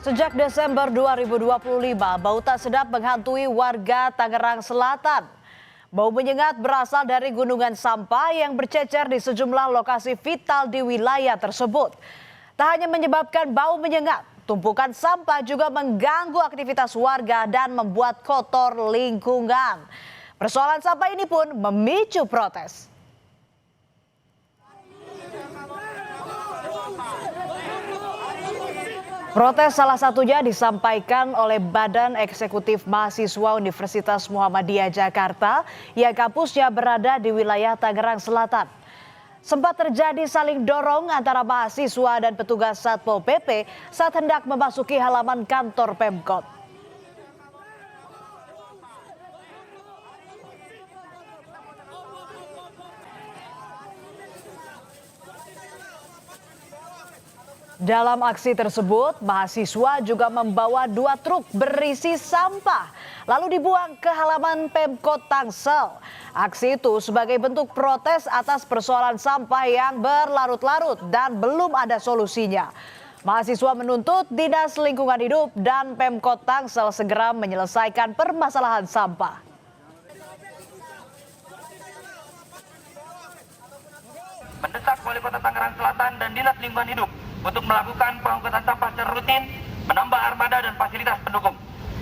Sejak Desember 2025, bau tak sedap menghantui warga Tangerang Selatan. Bau menyengat berasal dari gunungan sampah yang bercecer di sejumlah lokasi vital di wilayah tersebut. Tak hanya menyebabkan bau menyengat, tumpukan sampah juga mengganggu aktivitas warga dan membuat kotor lingkungan. Persoalan sampah ini pun memicu protes. Protes salah satunya disampaikan oleh Badan Eksekutif Mahasiswa Universitas Muhammadiyah Jakarta yang kampusnya berada di wilayah Tangerang Selatan. Sempat terjadi saling dorong antara mahasiswa dan petugas Satpol PP saat hendak memasuki halaman kantor Pemkot. Dalam aksi tersebut, mahasiswa juga membawa 2 truk berisi sampah, lalu dibuang ke halaman Pemkot Tangsel. Aksi itu sebagai bentuk protes atas persoalan sampah yang berlarut-larut dan belum ada solusinya. Mahasiswa menuntut Dinas Lingkungan Hidup dan Pemkot Tangsel segera menyelesaikan permasalahan sampah. Mendesak Wali Kota Tangerang Selatan dan Dinas Lingkungan Hidup untuk melakukan pengangkutan sampah secara rutin, menambah armada dan fasilitas pendukung.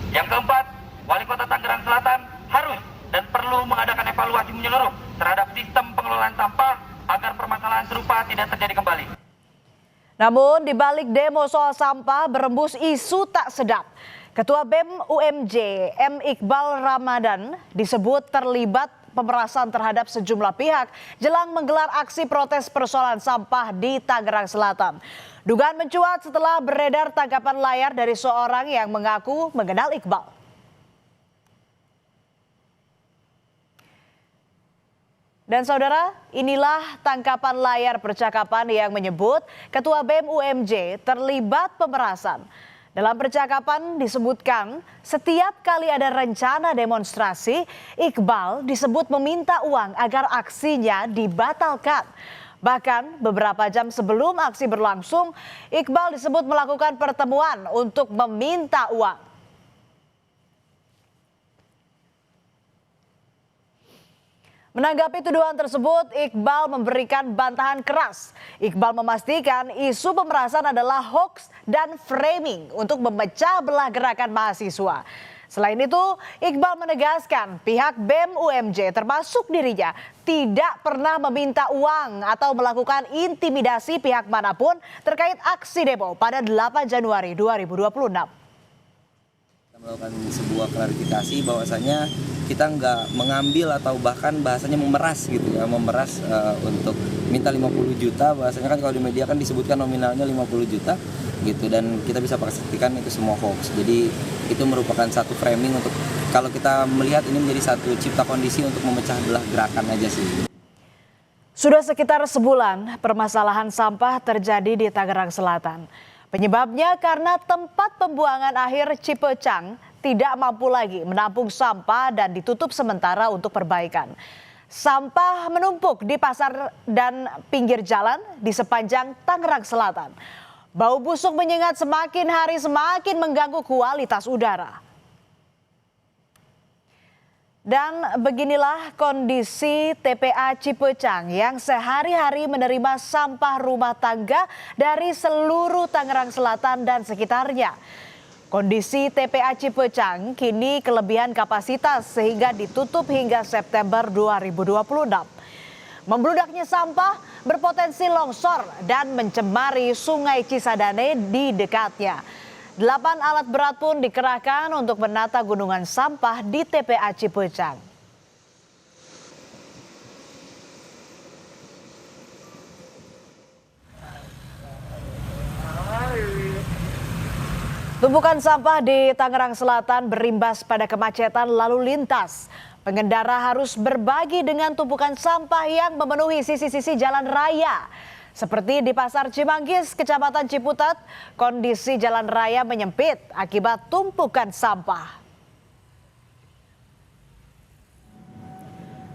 Yang keempat, Wali Kota Tangerang Selatan harus dan perlu mengadakan evaluasi menyeluruh terhadap sistem pengelolaan sampah agar permasalahan serupa tidak terjadi kembali. Namun di balik demo soal sampah berembus isu tak sedap. Ketua BEM UMJ M. Iqbal Ramadan disebut terlibat pemerasan terhadap sejumlah pihak jelang menggelar aksi protes persoalan sampah di Tangerang Selatan. Dugaan mencuat setelah beredar tangkapan layar dari seorang yang mengaku mengenal Iqbal. Dan saudara, inilah tangkapan layar percakapan yang menyebut Ketua BEM UMJ terlibat pemerasan. Dalam percakapan disebutkan setiap kali ada rencana demonstrasi, Iqbal disebut meminta uang agar aksinya dibatalkan. Bahkan beberapa jam sebelum aksi berlangsung, Iqbal disebut melakukan pertemuan untuk meminta uang. Menanggapi tuduhan tersebut, Iqbal memberikan bantahan keras. Iqbal memastikan isu pemerasan adalah hoax dan framing untuk memecah belah gerakan mahasiswa. Selain itu, Iqbal menegaskan pihak BEM UMJ termasuk dirinya tidak pernah meminta uang atau melakukan intimidasi pihak manapun terkait aksi demo pada 8 Januari 2026. Kita melakukan sebuah klarifikasi bahwasanya kita nggak mengambil atau bahkan bahasanya memeras gitu ya, memeras untuk minta 50 juta, bahasanya kan kalau di media kan disebutkan nominalnya 50 juta gitu, dan kita bisa pastikan itu semua hoax. Jadi itu merupakan satu framing untuk kalau kita melihat ini menjadi satu cipta kondisi untuk memecah belah gerakan aja sih. Sudah sekitar sebulan permasalahan sampah terjadi di Tangerang Selatan. Penyebabnya karena tempat pembuangan akhir Cipecang tidak mampu lagi menampung sampah dan ditutup sementara untuk perbaikan. Sampah menumpuk di pasar dan pinggir jalan di sepanjang Tangerang Selatan. Bau busuk menyengat semakin hari semakin mengganggu kualitas udara. Dan beginilah kondisi TPA Cipecang yang sehari-hari menerima sampah rumah tangga dari seluruh Tangerang Selatan dan sekitarnya. Kondisi TPA Cipecang kini kelebihan kapasitas sehingga ditutup hingga September 2026. Membludaknya sampah berpotensi longsor dan mencemari Sungai Cisadane di dekatnya. 8 alat berat pun dikerahkan untuk menata gunungan sampah di TPA Cipecang. Tumpukan sampah di Tangerang Selatan berimbas pada kemacetan lalu lintas. Pengendara harus berbagi dengan tumpukan sampah yang memenuhi sisi-sisi jalan raya. Seperti di Pasar Cimanggis, Kecamatan Ciputat, kondisi jalan raya menyempit akibat tumpukan sampah.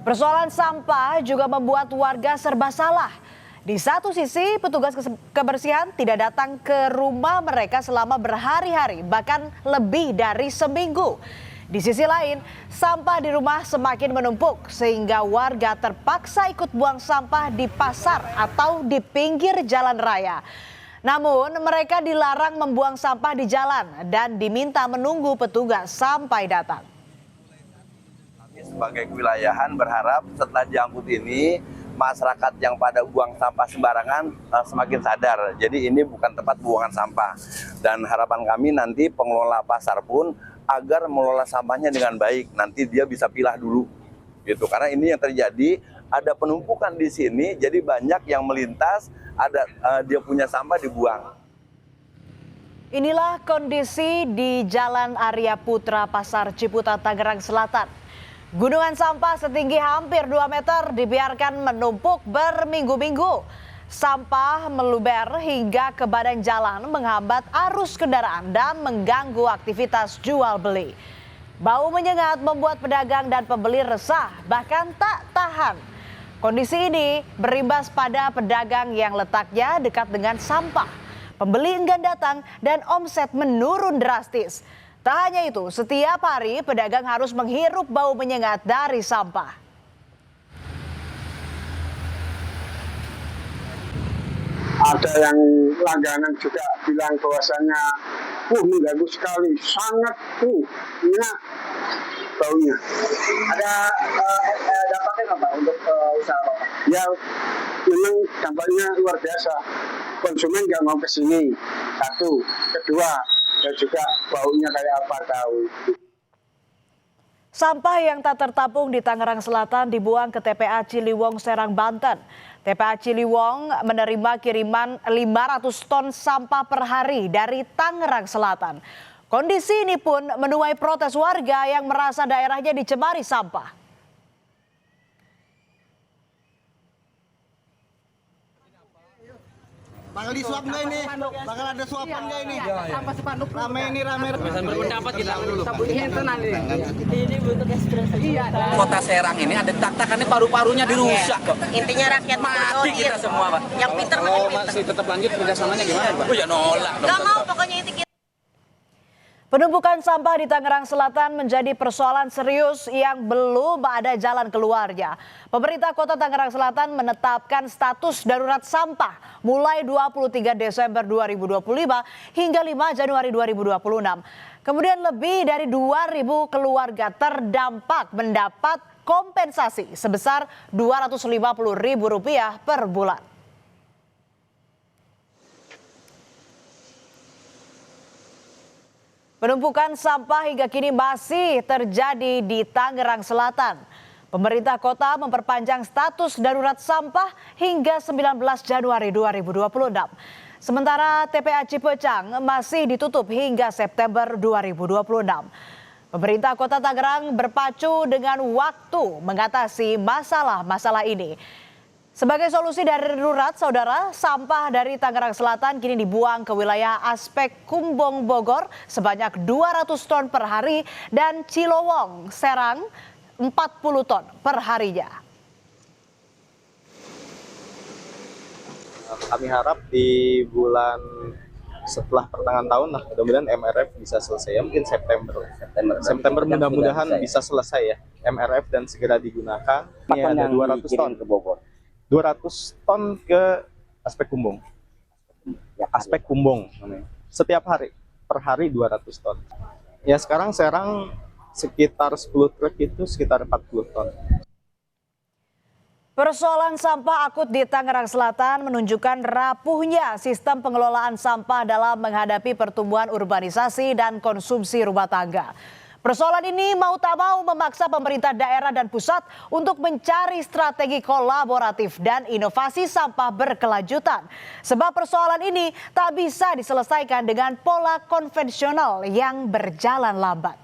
Persoalan sampah juga membuat warga serba salah. Di satu sisi, petugas kebersihan tidak datang ke rumah mereka selama berhari-hari, bahkan lebih dari seminggu. Di sisi lain, sampah di rumah semakin menumpuk sehingga warga terpaksa ikut buang sampah di pasar atau di pinggir jalan raya. Namun, mereka dilarang membuang sampah di jalan dan diminta menunggu petugas sampai datang. Kami sebagai kewilayahan berharap setelah diangkut ini, masyarakat yang pada buang sampah sembarangan semakin sadar. Jadi ini bukan tempat buangan sampah. Dan harapan kami nanti pengelola pasar pun agar mengelola sampahnya dengan baik. Nanti dia bisa pilah dulu, gitu. Karena ini yang terjadi, ada penumpukan di sini, jadi banyak yang melintas, ada dia punya sampah dibuang. Inilah kondisi di Jalan Arya Putra, Pasar Ciputat, Tangerang Selatan. Gunungan sampah setinggi hampir 2 meter dibiarkan menumpuk berminggu-minggu. Sampah meluber hingga ke badan jalan menghambat arus kendaraan dan mengganggu aktivitas jual beli. Bau menyengat membuat pedagang dan pembeli resah, bahkan tak tahan. Kondisi ini berimbas pada pedagang yang letaknya dekat dengan sampah. Pembeli enggan datang dan omset menurun drastis. Tak hanya itu, setiap hari pedagang harus menghirup bau menyengat dari sampah. Ada yang langganan juga bilang bahwasanya, mengganggu sekali, sangat enak baunya. Ada dampaknya nggak Pak untuk usaha Bapak? Ya, memang dampaknya luar biasa. Konsumen nggak mau ke sini. Satu, kedua, dan juga baunya kayak apa tahu. Sampah yang tak tertampung di Tangerang Selatan dibuang ke TPA Ciliwung, Serang, Banten. TPA Ciliwung menerima kiriman 500 ton sampah per hari dari Tangerang Selatan. Kondisi ini pun menuai protes warga yang merasa daerahnya dicemari sampah. Bakal disuap nggak ini? Bakal ada suapan nggak ini? Apa spanduk? Rame ini rame. Berpendapat kita dulu. Ini bentuk ekspresi. Kota Serang ini ada tak-takannya paru-parunya dirusak kok. Intinya rakyat Mati kita semua, Pak. yang pinter Masih tetap lanjut kerjasamanya gimana, Pak? Oh ya nolak dong. nggak mau pokoknya itu kita. Penumpukan sampah di Tangerang Selatan menjadi persoalan serius yang belum ada jalan keluarnya. Pemerintah Kota Tangerang Selatan menetapkan status darurat sampah mulai 23 Desember 2025 hingga 5 Januari 2026. Kemudian lebih dari 2.000 keluarga terdampak mendapat kompensasi sebesar Rp250.000 per bulan. Penumpukan sampah hingga kini masih terjadi di Tangerang Selatan. Pemerintah kota memperpanjang status darurat sampah hingga 19 Januari 2026. Sementara TPA Cipecang masih ditutup hingga September 2026. Pemerintah Kota Tangerang berpacu dengan waktu mengatasi masalah-masalah ini. Sebagai solusi darurat, saudara, sampah dari Tangerang Selatan kini dibuang ke wilayah Aspek Kumbong Bogor sebanyak 200 ton per hari dan Cilowong Serang 40 ton per harinya. Kami harap di bulan setelah pertengahan tahun, mudah-mudahan MRF bisa selesai ya, mungkin September mudah-mudahan bisa selesai ya MRF dan segera digunakan. Ini ada 200 ton ke Bogor. 200 ton ke Aspek Kumbong. Aspek Kumbong namanya. Setiap hari, per hari 200 ton. Ya sekarang Serang sekitar 10 truk itu sekitar 40 ton. Persoalan sampah akut di Tangerang Selatan menunjukkan rapuhnya sistem pengelolaan sampah dalam menghadapi pertumbuhan urbanisasi dan konsumsi rumah tangga. Persoalan ini mau tak mau memaksa pemerintah daerah dan pusat untuk mencari strategi kolaboratif dan inovasi sampah berkelanjutan. Sebab persoalan ini tak bisa diselesaikan dengan pola konvensional yang berjalan lambat.